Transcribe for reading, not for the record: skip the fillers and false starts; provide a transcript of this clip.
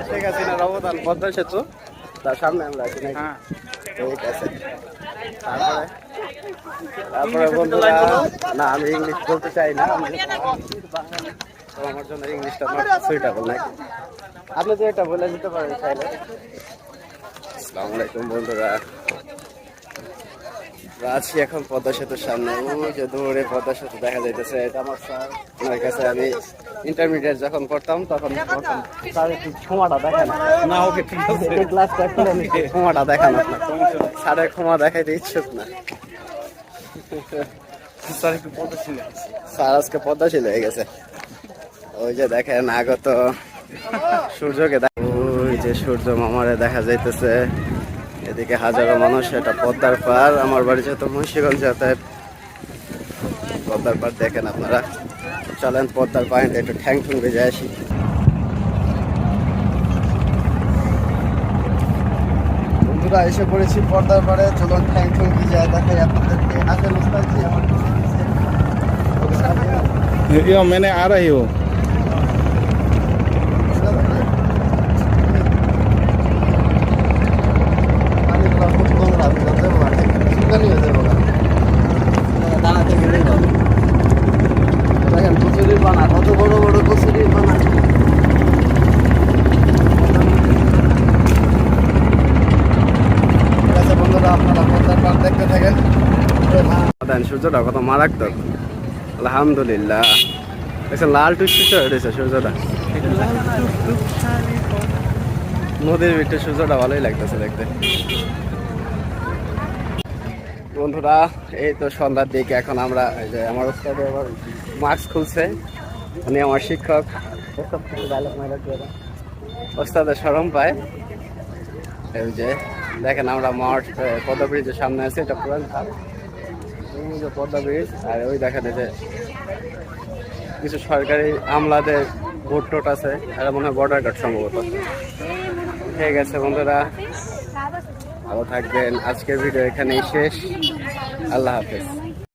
শেখ হাসিনার অবদান পদ্মা সেতু তার সামনে আমরা আছি নাকি? ঠিক আছে। তারপরে বন্ধুরা, না আমি ইংলিশ বলতে চাই না, তো আমার জন্য ইংলিশটা সুইটেবল নাকি? আপনি তো এটা বলে দিতে পারেন চাইলে। আসসালামু আলাইকুম বন্ধুরা, আছি এখন পদ্মা সেতুর সামনে। ওই যে দূরে পদ্মা সেতু দেখা যাইতেছে, এটা আমার স্যার। ওনার কাছে আমি ইন্টারমিডিয়েট যখন পড়তাম তখন স্যার একটু ক্ষমাটা দেখান না। ওকে ঠিক আছে, ক্লাস ক্ষমাটা দেখান আপনার। স্যারের ক্ষমা দেখাইতে ইচ্ছুক না। স্যার একটু পদ্মাশীল, স্যার আজকে পদ্মাশীল হয়ে গেছে। ওই যে দেখেন আগত সূর্যকে, ওই যে সূর্য মামারে দেখা যাইতেছে। এদিকে হাজারো মানুষ, এটা পদ্মার পার। আমার বাড়ি যেহেতু মুন্সিগঞ্জ, যাতায়াত পদ্মার পার দেখেন আপনারা। চলেন পদ্মার পানিতে একটু ঠ্যাং ঠুং ভেজে আসি। বন্ধুরা এসে পড়েছি পদ্মার পাড়ে, চলুন ঠ্যাং ঠুং ভিজে দেখাই আপনাদেরকে। আসেন উস্তাদজি, আমার मैंने आ रही हो। কচুরির বানা, কত বড় বড় কচুরির বানা। ঠিক আছে বন্ধুরা, আপনারা পদ্মার পাড় দেখতে থাকেন। সূর্যটা কত মারাত্মক, আলহামদুলিল্লাহ। দেখছেন লাল টুকটুক হয়ে রয়েছে সূর্যটা। নদীর ভিতরে সূর্যটা ভালোই লাগতেছে দেখতে। বন্ধুরা এই তো সন্ধ্যার দিকে, এখন আমরা এই যে আমার ওস্তাদ আবার মাস্ক খুলছে, উনি আমার শিক্ষক। ওস্তাদের শরম পায়। এই যে দেখেন আমরা মাঠ পদ্মা ব্রিজের সামনে আছে, এটা পুরান ঘাট, পদ্মা ব্রিজ। আর ওই দেখেন এই যে কিছু সরকারি আমলাদের ভোট টোট আছে, আর মনে হয় বর্ডার গার্ড সম্ভবত। ঠিক আছে বন্ধুরা, ভালো থাকবেন। আজকের ভিডিও এখানেই শেষ। আল্লাহ হাফেজ।